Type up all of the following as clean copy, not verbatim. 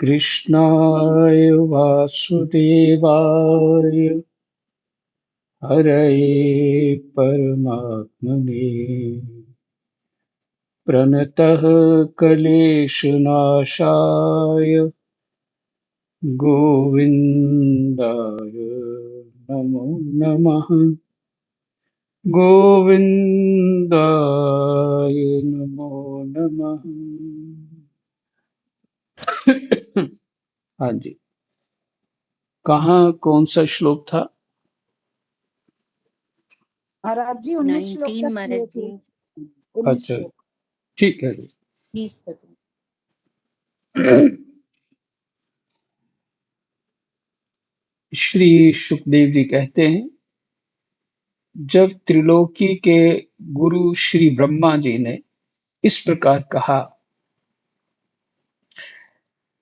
कृष्णाय वासुदेवाय हरये परमात्मने प्रणतः क्लेशनाशाय गोविन्दाय नमो नमः। गोविन्दाय नमो नमः। हाँ जी, कहाँ कौन सा श्लोक था? महाराज जी 19 श्लोक 19 तक महाराज किए थे। जी। 19 अच्छा, श्लोक। ठीक है जी। 20 तक। श्री सुखदेव जी कहते हैं, जब त्रिलोकी के गुरु श्री ब्रह्मा जी ने इस प्रकार कहा,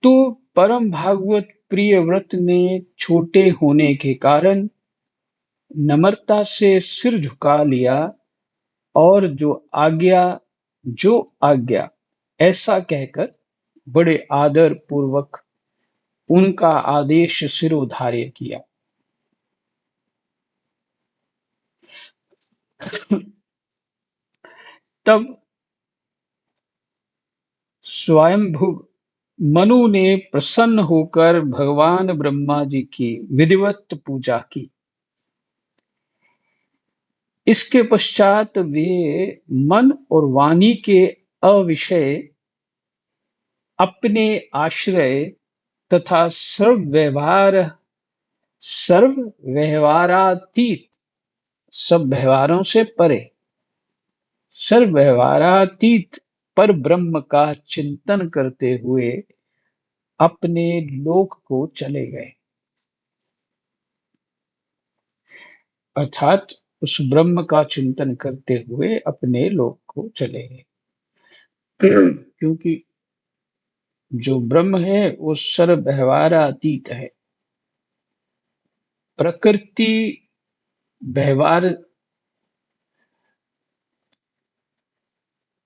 तो परम भागवत प्रिय व्रत ने छोटे होने के कारण नम्रता से सिर झुका लिया और जो आज्ञा ऐसा कहकर बड़े आदर पूर्वक उनका आदेश सिरोधार्य किया। तब स्वयंभू मनु ने प्रसन्न होकर भगवान ब्रह्मा जी की विधिवत पूजा की। इसके पश्चात वे मन और वाणी के अविषय अपने आश्रय तथा सर्व व्यवहारातीत, सब व्यवहारों से परे, सर्व व्यवहारातीत पर ब्रह्म का चिंतन करते हुए अपने लोक को चले गए। अर्थात उस ब्रह्म का चिंतन करते हुए अपने लोक को चले गए। क्योंकि जो ब्रह्म है वो सर्व व्यवहारातीत है। प्रकृति व्यवहार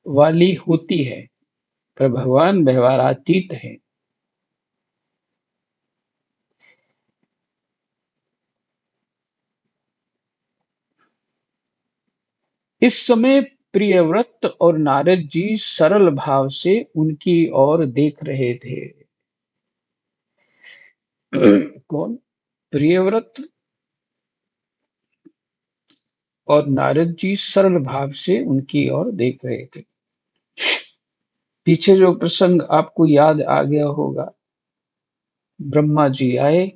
वाली होती है, पर भगवान व्यवहारातीत है। इस समय प्रियव्रत और नारद जी सरल भाव से उनकी ओर देख रहे थे। कौन? प्रियव्रत और नारद जी सरल भाव से उनकी ओर देख रहे थे। पीछे जो प्रसंग आपको याद आ गया होगा, ब्रह्मा जी आए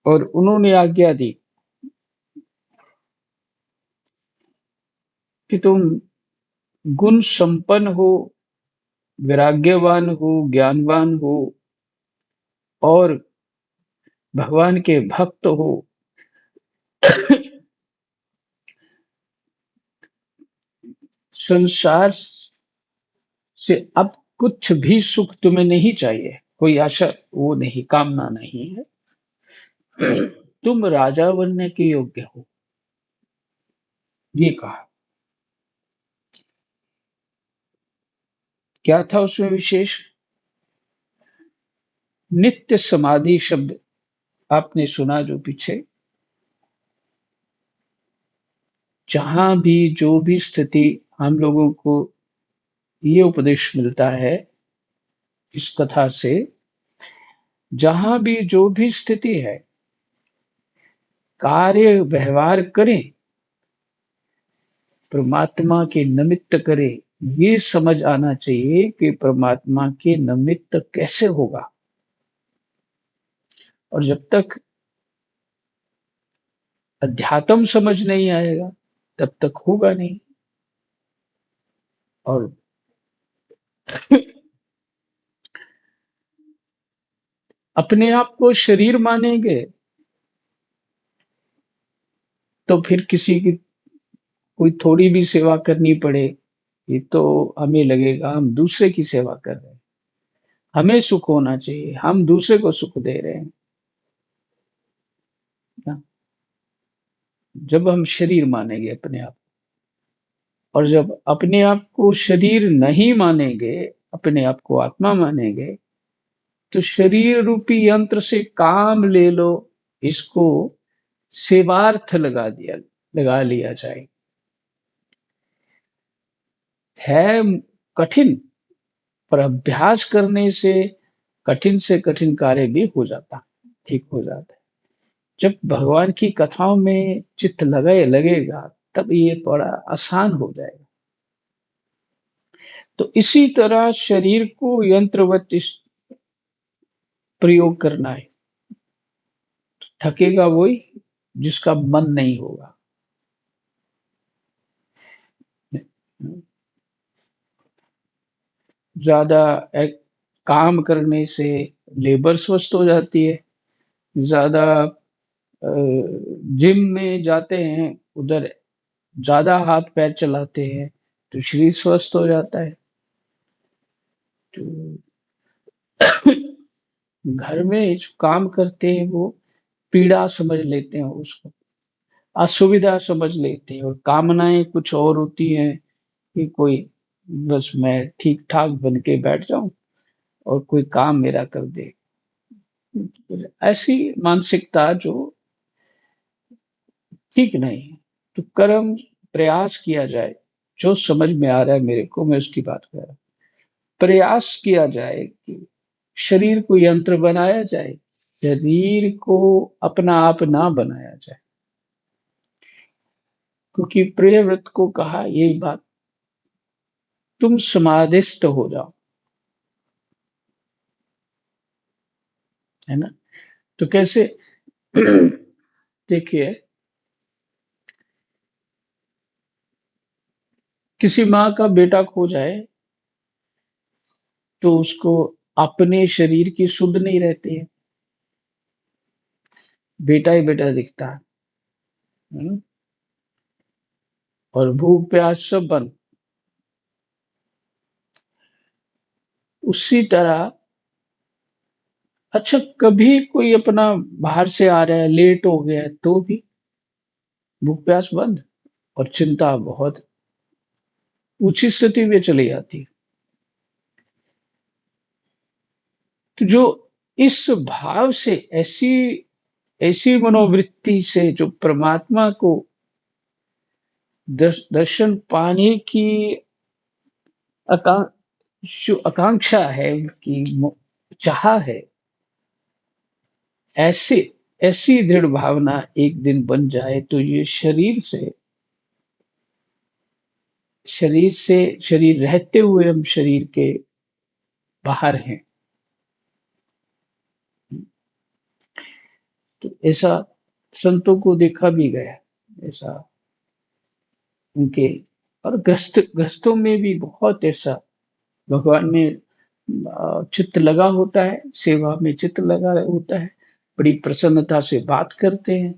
और उन्होंने आज्ञा दी कि तुम गुण संपन्न हो, वैराग्यवान हो, ज्ञानवान हो और भगवान के भक्त हो। संसार से अब कुछ भी सुख तुम्हें नहीं चाहिए, कोई आशा वो नहीं, कामना नहीं है। तुम राजा बनने के योग्य हो, ये कहा। क्या था उसमें विशेष? नित्य समाधि शब्द आपने सुना जो पीछे, जहां भी जो भी स्थिति हम लोगों को ये उपदेश मिलता है इस कथा से, जहां भी जो भी स्थिति है, कार्य व्यवहार करें, परमात्मा के निमित्त करें। ये समझ आना चाहिए कि परमात्मा के निमित्त कैसे होगा। और जब तक अध्यात्म समझ नहीं आएगा तब तक होगा नहीं। और अपने आप को शरीर मानेंगे तो फिर किसी की कोई थोड़ी भी सेवा करनी पड़े, ये तो हमें लगेगा हम दूसरे की सेवा कर रहे हैं। हमें सुख होना चाहिए, हम दूसरे को सुख दे रहे हैं ना। जब हम शरीर मानेंगे अपने आप, और जब अपने आप को शरीर नहीं मानेंगे, अपने आप को आत्मा मानेंगे, तो शरीर रूपी यंत्र से काम ले लो, इसको सेवार्थ लगा लिया जाए। है कठिन, पर अभ्यास करने से कठिन कार्य भी हो जाता, ठीक हो जाता है। जब भगवान की कथाओं में चित्त लगेगा, तब ये बड़ा आसान हो जाएगा। तो इसी तरह शरीर को यंत्रवत प्रयोग करना है। थकेगा वही जिसका मन नहीं होगा। ज्यादा काम करने से लेबर स्वस्थ हो जाती है। ज्यादा जिम में जाते हैं, उधर ज्यादा हाथ पैर चलाते हैं, तो शरीर स्वस्थ हो जाता है। तो घर में जो काम करते हैं वो पीड़ा समझ लेते हैं, उसको असुविधा समझ लेते हैं, और कामनाएं कुछ और होती हैं कि कोई बस मैं ठीक ठाक बन के बैठ जाऊं और कोई काम मेरा कर दे। ऐसी मानसिकता जो ठीक नहीं है। तो कर्म प्रयास किया जाए, जो समझ में आ रहा है मेरे को, मैं उसकी बात कर रहा हूं। प्रयास किया जाए कि शरीर को यंत्र बनाया जाए, शरीर को अपना आप ना बनाया जाए। क्योंकि प्रियव्रत को कहा यही बात, तुम समाधिस्थ हो जाओ, है ना। तो कैसे देखिए, किसी माँ का बेटा खो जाए तो उसको अपने शरीर की सुध नहीं रहती है, बेटा ही बेटा दिखता है ना? और भूख प्यास सब बंद। उसी तरह अच्छा, कभी कोई अपना बाहर से आ रहा है, लेट हो गया है, तो भी भूख प्यास बंद, और चिंता बहुत ऊंची स्थिति में चली जाती है। तो जो इस भाव से, ऐसी ऐसी मनोवृत्ति से जो परमात्मा को दर्शन पाने की जो आकांक्षा है, उनकी चाह है, ऐसे ऐसी दृढ़ भावना एक दिन बन जाए, तो ये शरीर रहते हुए हम शरीर के बाहर हैं। तो ऐसा संतों को देखा भी गया, ऐसा उनके, और ग्रस्तों में भी बहुत ऐसा भगवान में चित्त लगा होता है, सेवा में चित्त लगा होता है, बड़ी प्रसन्नता से बात करते हैं,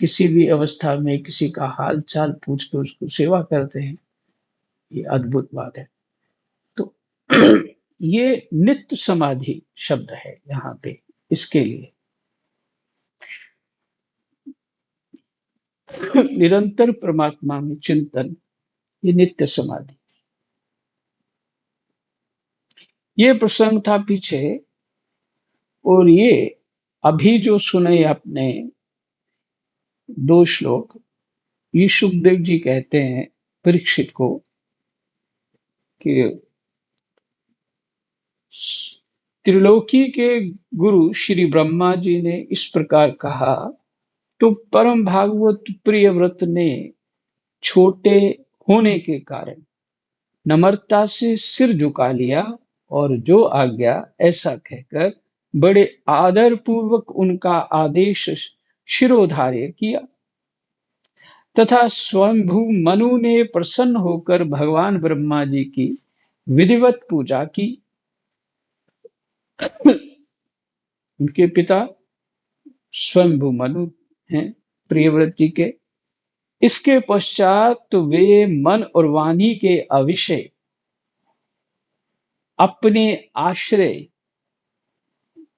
किसी भी अवस्था में किसी का हाल चाल पूछ के उसको सेवा करते हैं। ये अद्भुत बात है। तो ये नित्य समाधि शब्द है यहाँ पे, इसके लिए निरंतर परमात्मा में चिंतन, ये नित्य समाधि। ये प्रसंग था पीछे, और ये अभी जो सुने आपने 2 श्लोक, ये सुखदेव जी कहते हैं परीक्षित को कि त्रिलोकी के गुरु श्री ब्रह्मा जी ने इस प्रकार कहा, तो परम भागवत प्रिय व्रत ने छोटे होने के कारण नम्रता से सिर झुका लिया, और जो आज्ञा, ऐसा कहकर बड़े आदर पूर्वक उनका आदेश शिरोधार्य किया, तथा स्वयंभू मनु ने प्रसन्न होकर भगवान ब्रह्मा जी की विधिवत पूजा की। उनके पिता स्वयंभू मनु हैं, प्रियव्रत जी के। इसके पश्चात वे मन और वाणी के अविषय अपने आश्रय,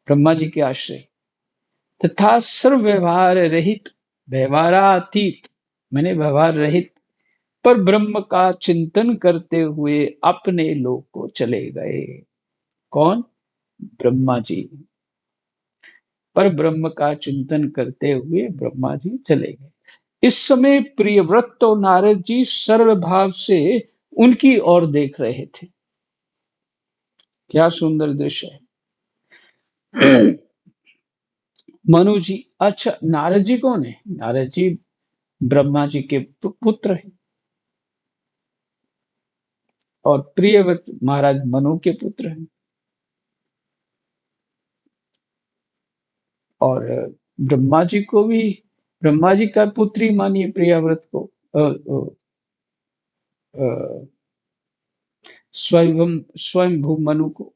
ब्रह्मा जी के आश्रय, तथा सर्व व्यवहार रहित, व्यवहारातीत मैंने व्यवहार रहित पर ब्रह्म का चिंतन करते हुए अपने लोक को चले गए। कौन? ब्रह्मा जी। पर ब्रह्म का चिंतन करते हुए ब्रह्मा जी चले गए। इस समय प्रियव्रत और नारद जी सरल भाव से उनकी ओर देख रहे थे। क्या सुंदर दृश्य है। मनु जी, अच्छा नारद जी कौन है? नारद जी ब्रह्मा जी के पुत्र हैं और प्रियव्रत महाराज मनु के पुत्र हैं। और ब्रह्मा जी को भी, ब्रह्मा जी का पुत्र ही मानिए प्रियव्रत को, स्वयं स्वयंभू मनु को।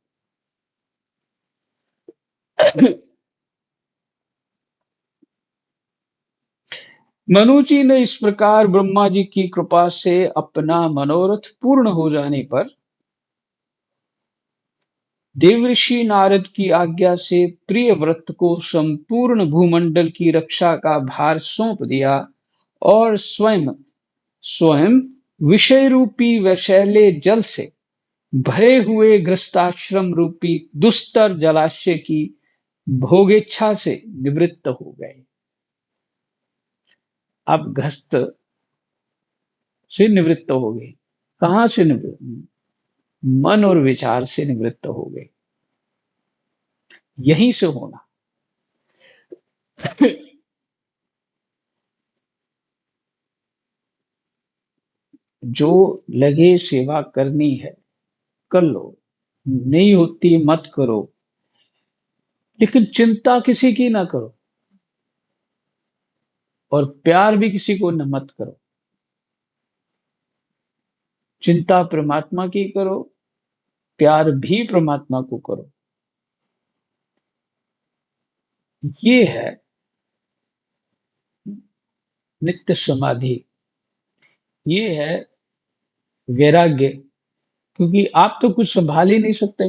मनु जी ने इस प्रकार ब्रह्मा जी की कृपा से अपना मनोरथ पूर्ण हो जाने पर देवर्षि नारद की आज्ञा से प्रियव्रत को संपूर्ण भूमंडल की रक्षा का भार सौंप दिया और स्वयं स्वयं विषय रूपी वैशैले जल से भरे हुए ग्रस्ताश्रम रूपी दुस्तर जलाशय की भोगेच्छा से निवृत्त हो गए। अब ग्रस्त से निवृत्त हो गए। कहां से निवृत्त? मन और विचार से निवृत्त हो गए। यहीं से होना। जो लगे सेवा करनी है कर लो, नहीं होती मत करो, लेकिन चिंता किसी की ना करो और प्यार भी किसी को न मत करो। चिंता परमात्मा की करो, प्यार भी परमात्मा को करो। ये है नित्य समाधि, ये है वैराग्य। क्योंकि आप तो कुछ संभाल ही नहीं सकते,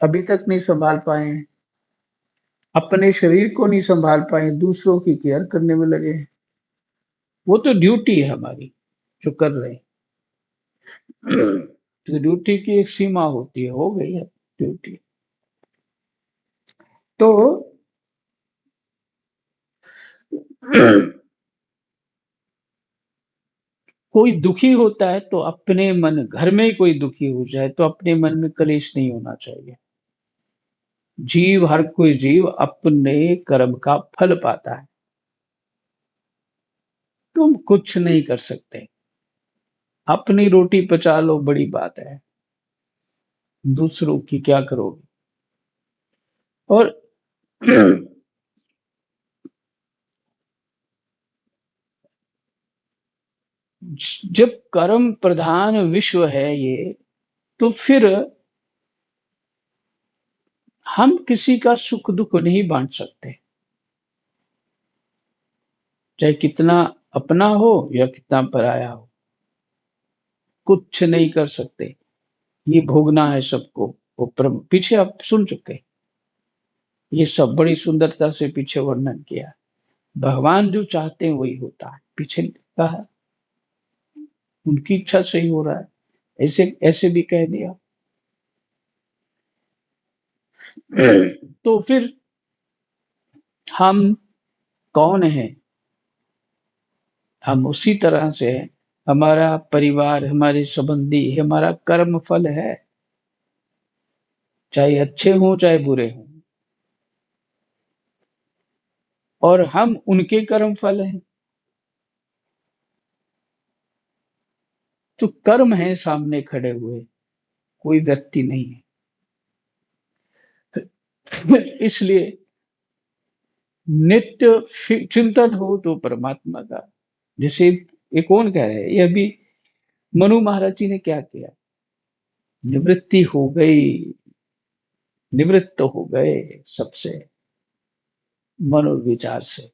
अभी तक नहीं संभाल पाए हैं, अपने शरीर को नहीं संभाल पाए, दूसरों की केयर करने में लगे हैं। वो तो ड्यूटी है हमारी जो कर रहे हैं। तो ड्यूटी की एक सीमा होती है, हो गई है ड्यूटी। तो कोई दुखी होता है तो अपने मन, घर में कोई दुखी हो जाए तो अपने मन में कलेश नहीं होना चाहिए। जीव, हर कोई जीव अपने कर्म का फल पाता है। तुम कुछ नहीं कर सकते, अपनी रोटी पचा लो बड़ी बात है, दूसरों की क्या करोगे? और जब कर्म प्रधान विश्व है ये, तो फिर हम किसी का सुख दुख नहीं बांट सकते, चाहे कितना अपना हो या कितना पराया हो। कुछ नहीं कर सकते, ये भोगना है सबको। वो पीछे आप सुन चुके, ये सब बड़ी सुंदरता से पीछे वर्णन किया। भगवान जो चाहते हैं वही होता है, पीछे कहा उनकी इच्छा से ही हो रहा है, ऐसे ऐसे भी कह दिया। तो फिर हम कौन है? हम उसी तरह से हैं। हमारा परिवार, हमारे संबंधी, हमारा कर्म फल है, चाहे अच्छे हों चाहे बुरे हों, और हम उनके कर्म फल हैं। तो कर्म है सामने खड़े हुए, कोई व्यक्ति नहीं है। इसलिए नित्य चिंतन हो तो परमात्मा का। जैसे ये कौन कह रहे हैं, ये अभी मनु महाराज जी ने क्या किया? निवृत्ति हो गई, निवृत्त हो गए सबसे, मनोविचार से।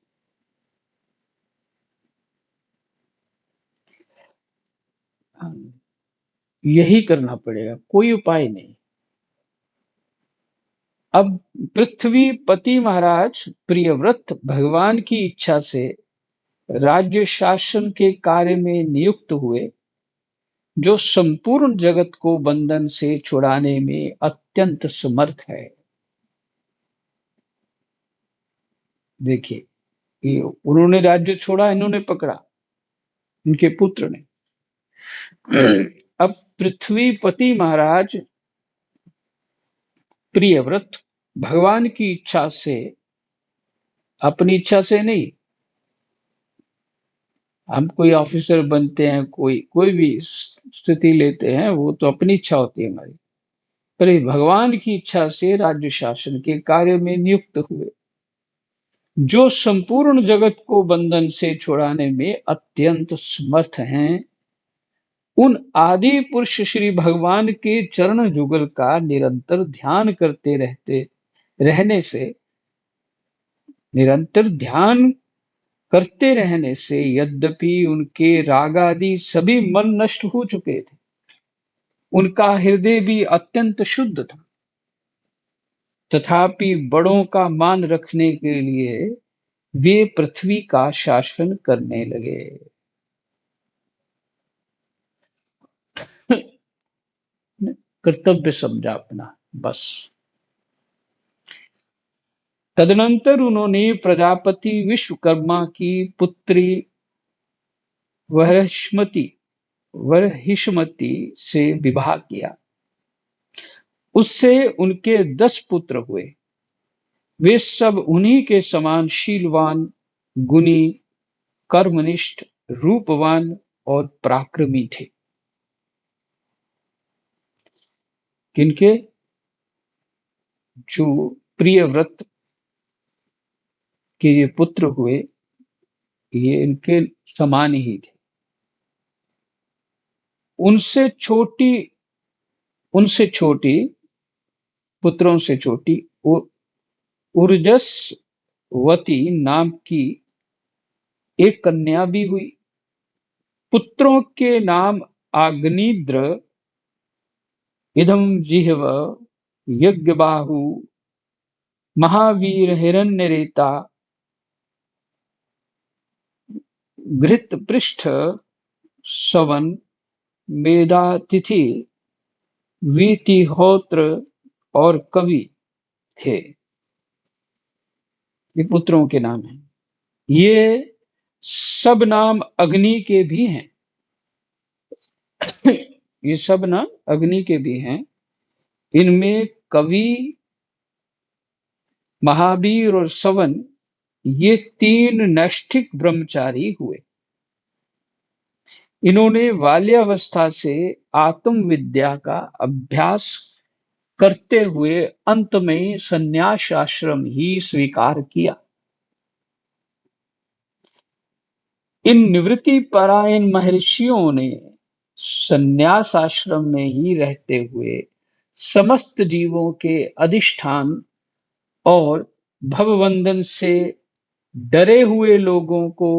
यही करना पड़ेगा, कोई उपाय नहीं। अब पृथ्वी पति महाराज प्रियव्रत भगवान की इच्छा से राज्य शासन के कार्य में नियुक्त हुए, जो संपूर्ण जगत को बंधन से छुड़ाने में अत्यंत समर्थ है। देखिए, ये उन्होंने राज्य छोड़ा, इन्होंने पकड़ा, इनके पुत्र ने। अब पृथ्वीपति महाराज प्रियव्रत भगवान की इच्छा से, अपनी इच्छा से नहीं, हम कोई ऑफिसर बनते हैं, कोई भी स्थिति लेते हैं, वो तो अपनी इच्छा होती है हमारी, पर ये भगवान की इच्छा से राज्य शासन के कार्य में नियुक्त हुए, जो संपूर्ण जगत को बंधन से छुड़ाने में अत्यंत समर्थ हैं। उन आदि पुरुष श्री भगवान के चरण जुगल का निरंतर ध्यान करते रहने से निरंतर ध्यान करते रहने से यद्यपि उनके राग आदि सभी मन नष्ट हो चुके थे, उनका हृदय भी अत्यंत शुद्ध था, तथापि बड़ों का मान रखने के लिए वे पृथ्वी का शासन करने लगे। कर्तव्य समझा अपना, बस। तदनंतर उन्होंने प्रजापति विश्वकर्मा की पुत्री वरहिष्मति से विवाह किया। उससे उनके 10 पुत्र हुए। वे सब उन्हीं के समान शीलवान, गुणी, कर्मनिष्ठ, रूपवान और पराक्रमी थे। किनके? जो प्रियव्रत के ये पुत्र हुए, ये इनके समान ही थे। उनसे छोटी पुत्रों से छोटी उर्जस्वती नाम की एक कन्या भी हुई। पुत्रों के नाम आग्निद्र, इदम जिह्व, यज्ञबाहु, महावीर, हिरण्यरेता, घृतपृष्ठ, सवन, मेधातिथि, वीतिहोत्र और कवि थे। ये पुत्रों के नाम हैं। ये सब नाम अग्नि के भी हैं। ये सब नाम अग्नि के भी हैं। इनमें कवि, महावीर और सवन, ये 3 नैष्ठिक ब्रह्मचारी हुए। इन्होंने बाल्यावस्था से आत्म विद्या का अभ्यास करते हुए अंत में संन्यास आश्रम ही स्वीकार किया। इन निवृत्ति परायण महर्षियों ने संन्यास आश्रम में ही रहते हुए समस्त जीवों के अधिष्ठान और भवबंधन से डरे हुए लोगों को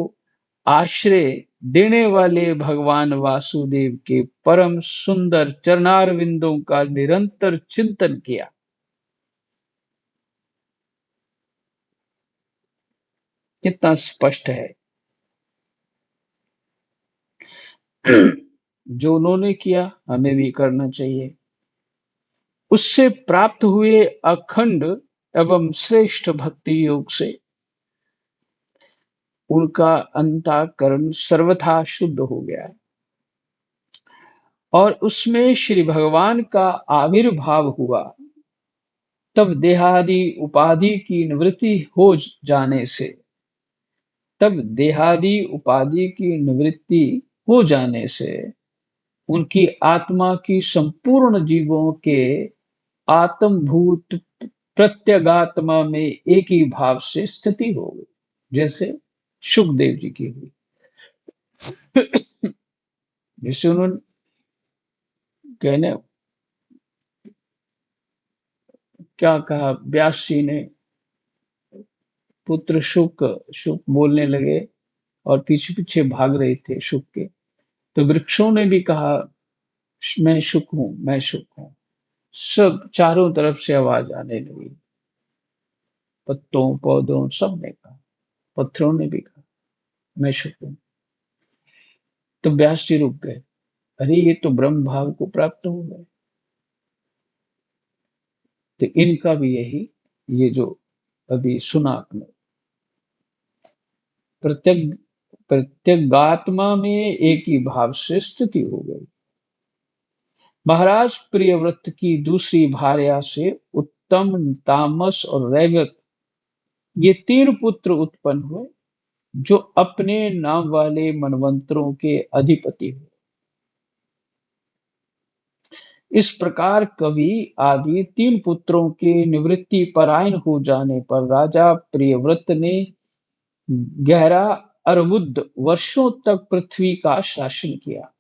आश्रय देने वाले भगवान वासुदेव के परम सुंदर चरणारविंदों का निरंतर चिंतन किया। कितना स्पष्ट है। जो उन्होंने किया, हमें भी करना चाहिए। उससे प्राप्त हुए अखंड एवं श्रेष्ठ भक्ति योग से उनका अंतःकरण सर्वथा शुद्ध हो गया और उसमें श्री भगवान का आविर्भाव हुआ। तब देहादि उपाधि की निवृत्ति हो जाने से उनकी आत्मा की संपूर्ण जीवों के आत्मभूत प्रत्यगात्मा में एक ही भाव से स्थिति हो गई, जैसे सुखदेव जी की हुई। जैसे उन्होंने कहने क्या कहा, व्यास जी ने, पुत्र शुक बोलने लगे और पीछे पीछे भाग रहे थे शुक के, तो वृक्षों ने भी कहा मैं शुक हूं, मैं शुक हूं। सब चारों तरफ से आवाज आने लगी, पत्तों, पौधों, सब ने कहा, पत्थरों ने भी कहा। मैं शुभ हूं। तो व्यास जी रुक गए, अरे ये तो ब्रह्म भाव को प्राप्त हो गए। तो इनका भी यही, ये जो अभी सुना आपने, प्रत्येक प्रत्यगात्मा में एक ही भाव से स्थिति हो गई। महाराज प्रियव्रत की दूसरी भार्या से उत्तम, तामस और रैवत, ये 3 पुत्र उत्पन्न हुए, जो अपने नाम वाले मनवंतरों के अधिपति हुए। इस प्रकार कवि आदि 3 पुत्रों के निवृत्ति परायण हो जाने पर राजा प्रियव्रत ने 11 अर्बुद वर्षों तक पृथ्वी का शासन किया।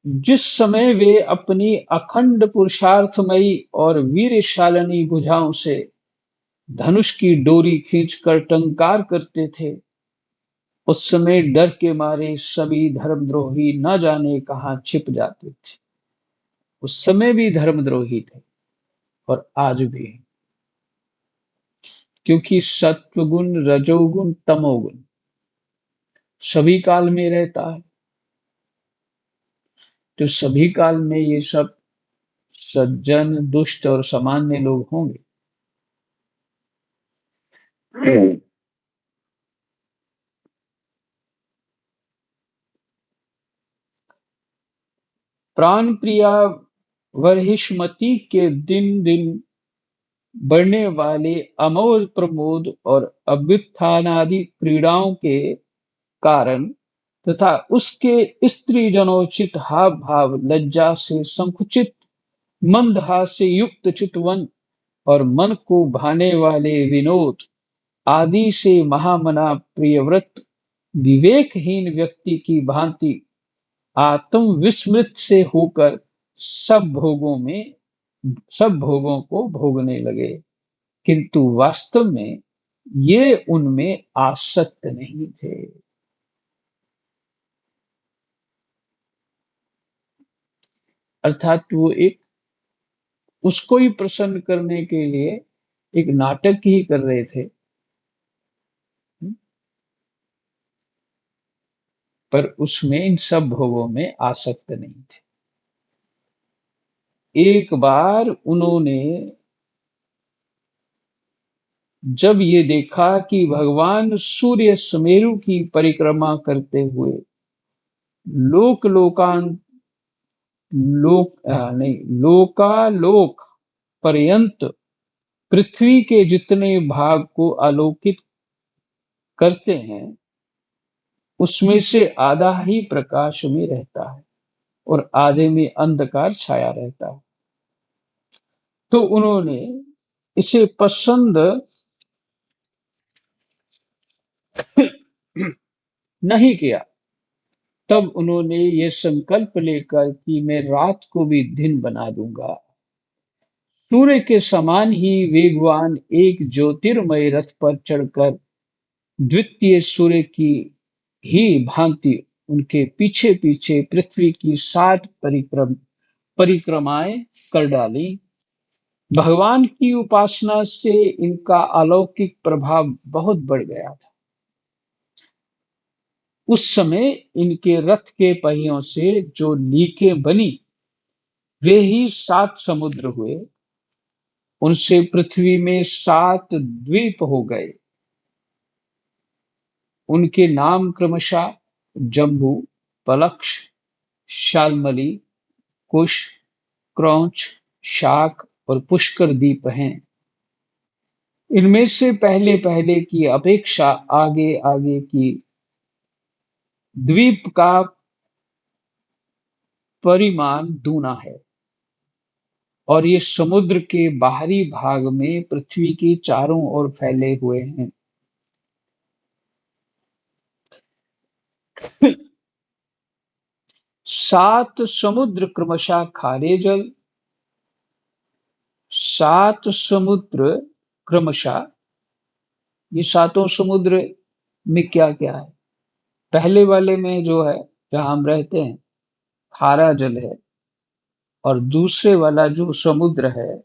जिस समय वे अपनी अखंड पुरुषार्थमयी और वीरशालिनी भुजाओं से धनुष की डोरी खींचकर टंकार करते थे, उस समय डर के मारे सभी धर्मद्रोही न जाने कहां छिप जाते थे। उस समय भी धर्मद्रोही थे और आज भी हैं। क्योंकि सत्वगुण, रजोगुण, तमोगुण सभी काल में रहता है, तो सभी काल में ये सब सज्जन, दुष्ट और सामान्य लोग होंगे। प्राण प्रिया वर्हिष्मति के दिन दिन बढ़ने वाले अमोद प्रमोद और अभ्युत्थानादि क्रीड़ाओं के कारण तथा उसके स्त्री जनोचित हाव भाव, लज्जा से संकुचित, मंद हास्य युक्त चितवन और मन को भाने वाले विनोद आदि से महामना प्रियव्रत विवेकहीन व्यक्ति की भांति आत्म विस्मृत से होकर सब भोगों को भोगने लगे, किंतु वास्तव में ये उनमें आसक्त नहीं थे। अर्थात वो एक उसको ही प्रसन्न करने के लिए एक नाटक ही कर रहे थे, पर उसमें इन सब भोगों में आसक्त नहीं थे। एक बार उन्होंने जब ये देखा कि भगवान सूर्य सुमेरु की परिक्रमा करते हुए लोक लोकांत लोकालोक पर्यंत पृथ्वी के जितने भाग को आलोकित करते हैं, उसमें से आधा ही प्रकाश में रहता है और आधे में अंधकार छाया रहता है। तो उन्होंने इसे पसंद नहीं किया। तब उन्होंने ये संकल्प लेकर कि मैं रात को भी दिन बना दूंगा, सूर्य के समान ही वेगवान एक ज्योतिर्मय रथ पर चढ़कर द्वितीय सूर्य की ही भांति उनके पीछे पीछे पृथ्वी की 60 परिक्रमाएं कर डाली। भगवान की उपासना से इनका अलौकिक प्रभाव बहुत बढ़ गया था। उस समय इनके रथ के पहियों से जो लीकें बनी, वे ही 7 समुद्र हुए। उनसे पृथ्वी में 7 द्वीप हो गए। उनके नाम क्रमशः जम्बू, पलक्ष, शाल्मली, कुश, क्रौंच, शाक और पुष्कर द्वीप हैं। इनमें से पहले पहले की अपेक्षा आगे आगे की द्वीप का परिमाण दूना है और ये समुद्र के बाहरी भाग में पृथ्वी के चारों ओर फैले हुए हैं। 7 समुद्र क्रमशः खारे जल, 7 समुद्र क्रमशः, ये सातों समुद्र में क्या क्या है? पहले वाले में जो है, जहां हम रहते हैं, खारा जल है, और दूसरे वाला जो समुद्र है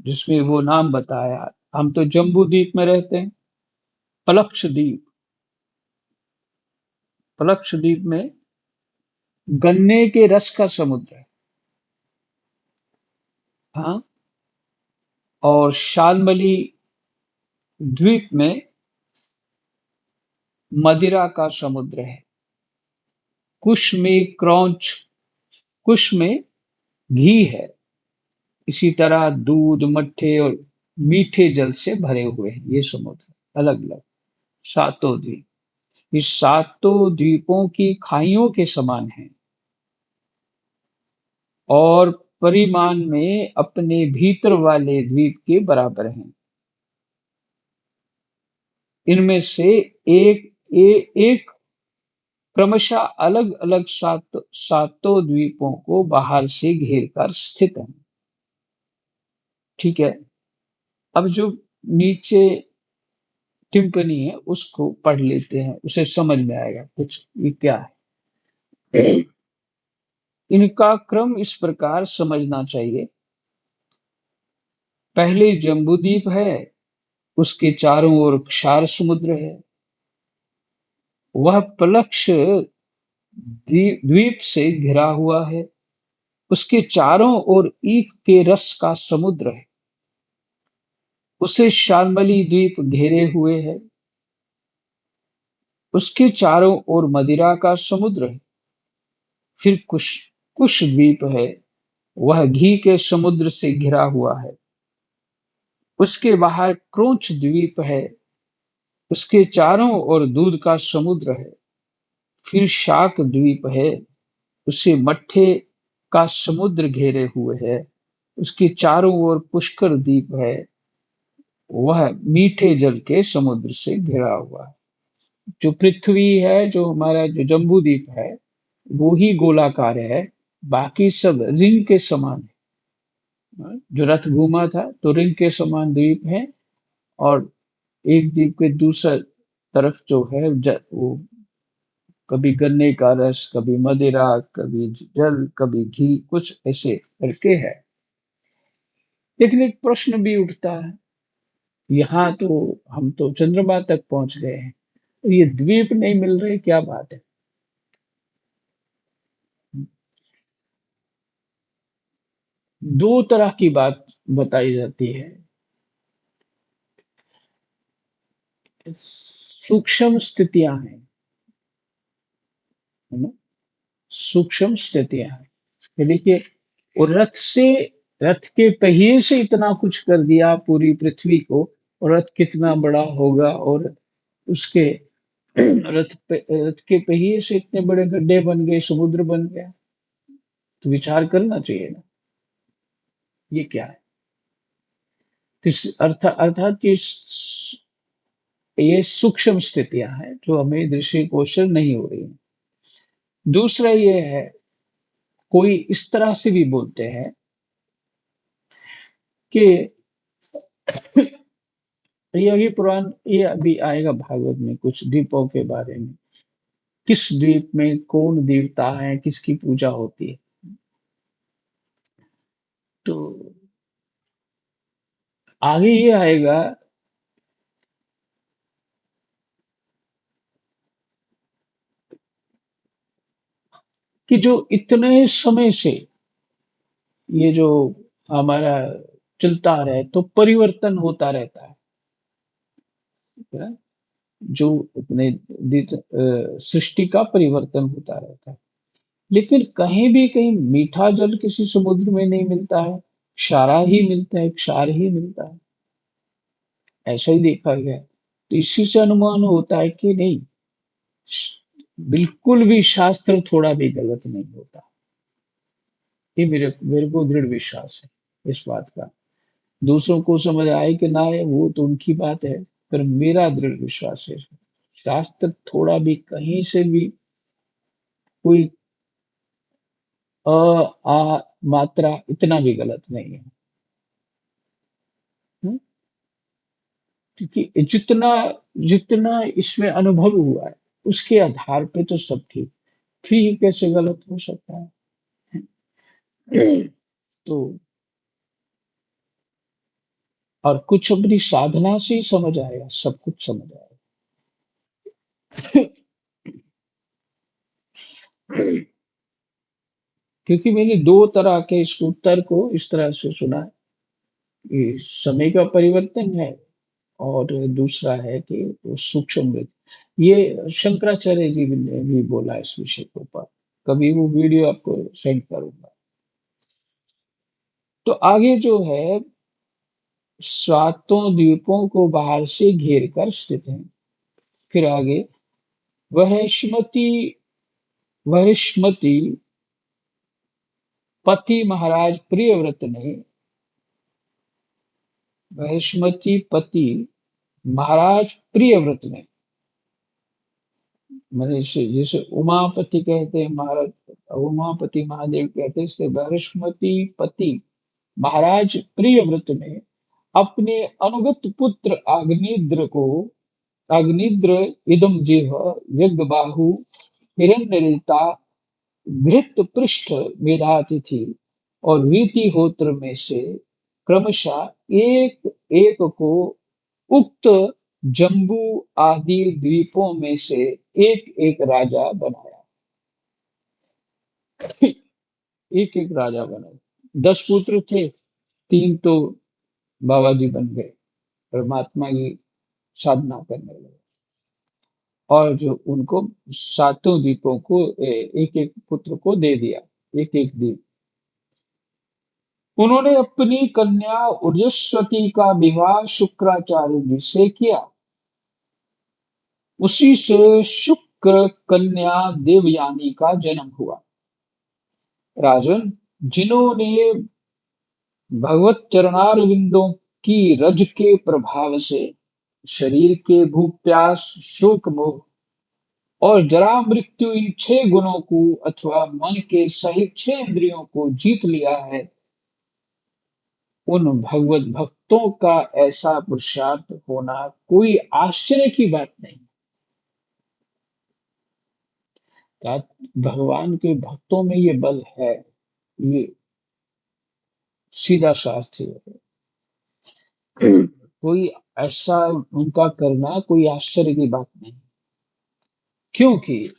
जिसमें वो नाम बताया, हम तो जम्बू द्वीप में रहते हैं, पलक्षद्वीप, पलक्षद्वीप में गन्ने के रस का समुद्र है। हाँ, और शालमली द्वीप में मदिरा का समुद्र है। कुश में क्रौच, कुश में घी है। इसी तरह दूध, मट्ठे और मीठे जल से भरे हुए हैं ये समुद्र, अलग अलग सातों द्वीप। इस सातों द्वीपों की खाइयों के समान हैं और परिमाण में अपने भीतर वाले द्वीप के बराबर हैं। इनमें से एक क्रमशः अलग अलग सातों द्वीपों को बाहर से घेर कर स्थित है। ठीक है, अब जो नीचे टिप्पणी है उसको पढ़ लेते हैं, उसे समझ में आएगा कुछ ये क्या है। इनका क्रम इस प्रकार समझना चाहिए। पहले जम्बूद्वीप है, उसके चारों ओर क्षार समुद्र है। वह पलक्ष द्वीप से घिरा हुआ है। उसके चारों ओर ईख के रस का समुद्र है। उसे शाल्मली द्वीप घेरे हुए है। उसके चारों ओर मदिरा का समुद्र है। फिर कुश कुश द्वीप है, वह घी के समुद्र से घिरा हुआ है। उसके बाहर क्रोच द्वीप है, उसके चारों ओर दूध का समुद्र है। फिर शाक द्वीप है, उसे मट्ठे का समुद्र घेरे हुए है। उसके चारों ओर पुष्कर द्वीप है, वह मीठे जल के समुद्र से घिरा हुआ है। जो पृथ्वी है, जो हमारा जो जम्बू द्वीप है, वो ही गोलाकार है। बाकी सब रिंग के समान है। जो रथ घूमा था तो रिंग के समान द्वीप है, और एक द्वीप के दूसरा तरफ जो है वो कभी गन्ने का रस, कभी मदिरा, कभी जल, कभी घी, कुछ ऐसे करके है। लेकिन एक प्रश्न भी उठता है, यहाँ तो हम तो चंद्रमा तक पहुंच गए हैं, तो ये द्वीप नहीं मिल रहे, क्या बात है? दो तरह की बात बताई जाती है। सूक्ष्म स्थितियां हैं, है ना? सूक्ष्म स्थितियां हैं। ये देखिए, और रथ के पहिए से इतना कुछ कर दिया पूरी पृथ्वी को, और रथ कितना बड़ा होगा, और उसके रथ के पहिए से इतने बड़े गड्ढे बन गए, समुद्र बन गया। तो विचार करना चाहिए ना, ये क्या है? अर्थात कि ये सूक्ष्म स्थितियां हैं जो हमें दृष्टि गोचर नहीं हो रही हैं। दूसरा ये है, कोई इस तरह से भी बोलते हैं कि ये अभी पुराण, ये अभी आएगा भागवत में कुछ द्वीपों के बारे में, किस द्वीप में कौन देवता है, किसकी पूजा होती है। तो आगे ये आएगा कि जो इतने समय से ये जो हमारा चलता रहे तो परिवर्तन होता रहता है। जो अपने सृष्टि का परिवर्तन होता रहता है, लेकिन कहीं भी कहीं मीठा जल किसी समुद्र में नहीं मिलता है, क्षारा ही मिलता है, क्षार ही मिलता है। ऐसा ही देखा गया है। तो इसी से अनुमान होता है कि नहीं, बिल्कुल भी शास्त्र थोड़ा भी गलत नहीं होता। ये मेरे मेरे को दृढ़ विश्वास है इस बात का। दूसरों को समझ आए कि ना आए वो तो उनकी बात है, पर मेरा दृढ़ विश्वास है, शास्त्र थोड़ा भी कहीं से भी कोई अ आ मात्रा इतना भी गलत नहीं है। हम्म? क्योंकि जितना जितना इसमें अनुभव हुआ है उसके आधार पे तो सब ठीक, फिर ये कैसे गलत हो सकता है? तो और कुछ अपनी साधना से ही समझ आएगा, सब कुछ समझ आएगा। क्योंकि मैंने दो तरह के इस उत्तर को इस तरह से सुना है कि समय का परिवर्तन है और दूसरा है कि वो सूक्ष्म मृत्यु। ये शंकराचार्य जी ने भी बोला इस विषय के ऊपर। कभी वो वीडियो आपको सेंड करूंगा। तो आगे जो है, सातों द्वीपों को बाहर से घेर कर स्थित है। फिर आगे, वहश्मती वहश्मती पति महाराज प्रियव्रत ने, वहश्मती पति महाराज प्रियव्रत ने, मैंने जैसे उमापति कहते हैं महाराज, उमापति महादेव कहते हैं, इसलिए बृहस्पति पति महाराज प्रियव्रत ने अपने अनुगत पुत्र अग्निद्र इदम जिह यज्ञ बाहु हिरण्यरेता घृत पृष्ठ मेधातिथि और वीति होत्र में से क्रमशः एक एक को उक्त जम्बू आदि द्वीपों में से एक एक राजा बनाया। एक एक राजा बनाया। 10 पुत्र थे, 3 तो बाबा जी बन गए, परमात्मा की साधना करने लगे। और जो उनको सातों द्वीपों को एक एक पुत्र को दे दिया, एक एक द्वीप। उन्होंने अपनी कन्या उर्जस्वती का विवाह शुक्राचार्य जी से किया। उसी से शुक्र कन्या देवयानी का जन्म हुआ। राजन, जिन्होंने भगवत चरणारविंदों की रज के प्रभाव से शरीर के भूख प्यास शोक मोह और जरा मृत्यु इन 6 गुणों को अथवा मन के सहित 6 इंद्रियों को जीत लिया है, उन भगवत भक्तों का ऐसा पुरुषार्थ होना कोई आश्चर्य की बात नहीं। क्या भगवान के भक्तों में ये बल है, ये सीधा शास्त्र है। कोई ऐसा उनका करना कोई आश्चर्य की बात नहीं। क्योंकि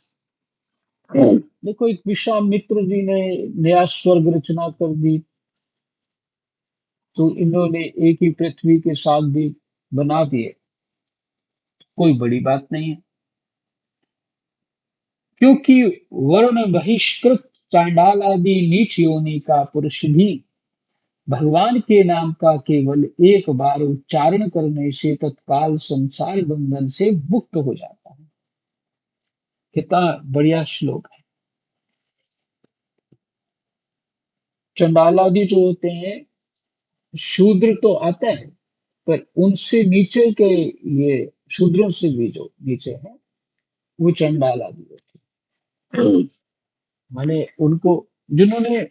देखो, एक विश्वामित्र जी ने नया स्वर्ग रचना कर दी, तो इन्होंने एक ही पृथ्वी के 7 द्वीप बना दिए, कोई बड़ी बात नहीं है। क्योंकि वर्ण बहिष्कृत चांडाल आदि नीच योनि का पुरुष भी भगवान के नाम का केवल एक बार उच्चारण करने से तत्काल संसार बंधन से मुक्त हो जाता है। कितना बढ़िया श्लोक है। चंडाल आदि जो होते हैं, शूद्र तो आता है, पर उनसे नीचे के ये शूद्रों से भी जो नीचे है, वो चंडाल आदि होते हैं। माने उनको, जिन्होंने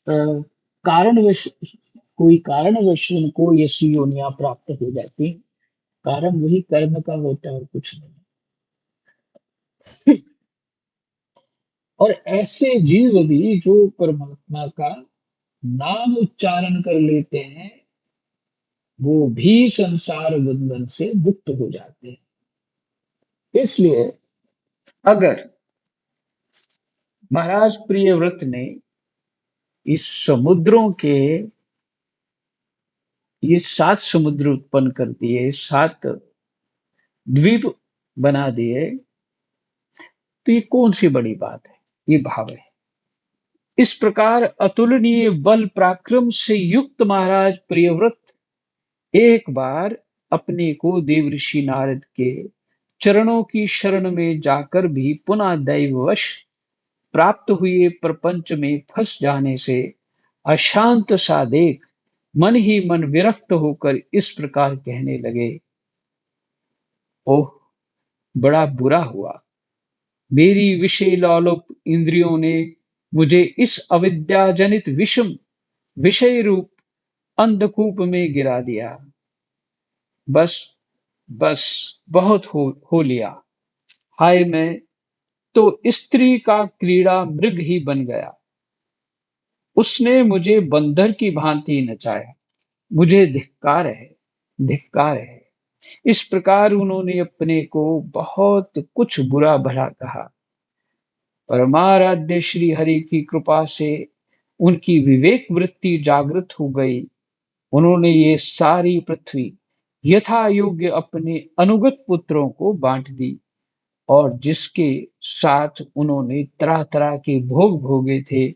अ, कारणवश कोई कारणवश उनको ये सी योनियां प्राप्त हो जाती हैं। कारण वही कर्म का होता है और कुछ नहीं। और ऐसे जीव भी जो परमात्मा का नाम उच्चारण कर लेते हैं, वो भी संसार बंधन से मुक्त हो जाते हैं। इसलिए अगर महाराज प्रियव्रत ने इस समुद्रों के ये 7 समुद्र उत्पन्न कर दिए, 7 द्वीप बना दिए, तो ये कौन सी बड़ी बात है? ये भाव है। इस प्रकार अतुलनीय बल पराक्रम से युक्त महाराज प्रियव्रत एक बार अपने को देवऋषि नारद के चरणों की शरण में जाकर भी पुनः दैववश प्राप्त हुए प्रपंच में फंस जाने से अशांत सा देख मन ही मन विरक्त होकर इस प्रकार कहने लगे, ओह, बड़ा बुरा हुआ। मेरी विषय लोलुप इंद्रियों ने मुझे इस अविद्या जनित विषम विषय रूप अंधकूप में गिरा दिया। बस बस बहुत हो लिया। हाय, मैं तो स्त्री का क्रीड़ा मृग ही बन गया। उसने मुझे बंदर की भांति नचाया। मुझे धिक्कार है, धिक्कार है। इस प्रकार उन्होंने अपने को बहुत कुछ बुरा भला कहा। परमाराध्य श्री हरि की कृपा से उनकी विवेक वृत्ति जागृत हो गई। उन्होंने ये सारी पृथ्वी यथा योग्य अपने अनुगत पुत्रों को बांट दी, और जिसके साथ उन्होंने तरह तरह के भोग भोगे थे,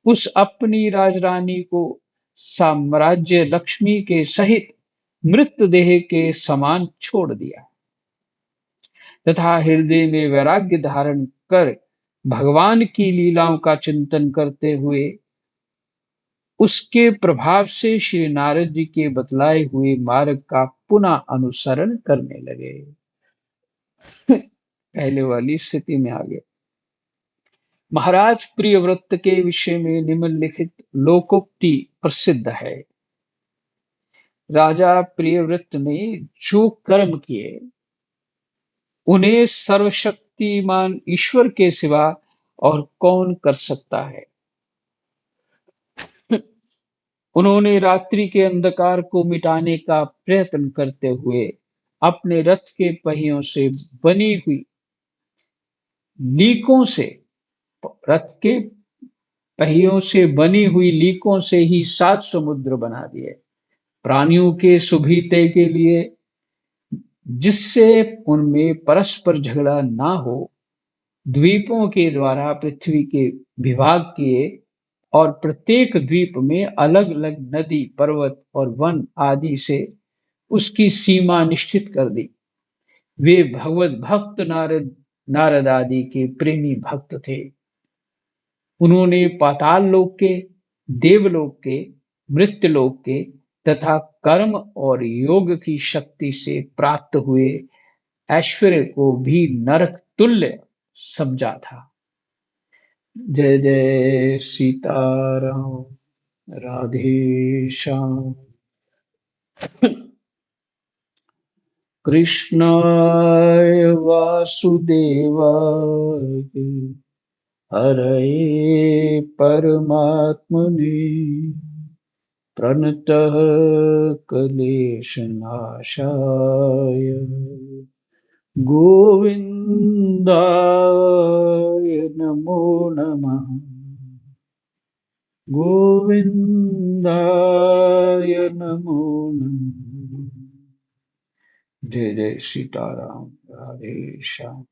उस अपनी राजरानी को साम्राज्य लक्ष्मी के सहित मृतदेह के समान छोड़ दिया, तथा हृदय में वैराग्य धारण कर भगवान की लीलाओं का चिंतन करते हुए उसके प्रभाव से श्री नारद जी के बतलाए हुए मार्ग का पुनः अनुसरण करने लगे। पहले वाली स्थिति में आ गए। महाराज प्रियव्रत के विषय में निम्नलिखित लोकोक्ति प्रसिद्ध है। राजा प्रियव्रत ने जो कर्म किए, उन्हें सर्वशक्तिमान ईश्वर के सिवा और कौन कर सकता है। उन्होंने रात्रि के अंधकार को मिटाने का प्रयत्न करते हुए अपने रथ के पहियों से बनी हुई लीकों से रथ के पहियों से बनी हुई लीकों से ही 7 समुद्र बना दिए, प्राणियों के सुविधा के लिए, जिससे उनमें परस्पर झगड़ा ना हो। द्वीपों के द्वारा पृथ्वी के विभाग किए और प्रत्येक द्वीप में अलग अलग नदी, पर्वत और वन आदि से उसकी सीमा निश्चित कर दी। वे भगवत भक्त नारद आदि के प्रेमी भक्त थे। उन्होंने पाताल लोक के, देवलोक के, मृत्युलोक के तथा कर्म और योग की शक्ति से प्राप्त हुए ऐश्वर्य को भी नरक तुल्य समझा था। जय जय सीताराम, राधे श्याम। कृष्णाय वासुदेवाय हरये परमात्मने प्रणतः क्लेशनाशाय गोविन्दाय नमो नमः। गोविन्दाय नमो नमः। जय जय सीताराम, राधे श्याम।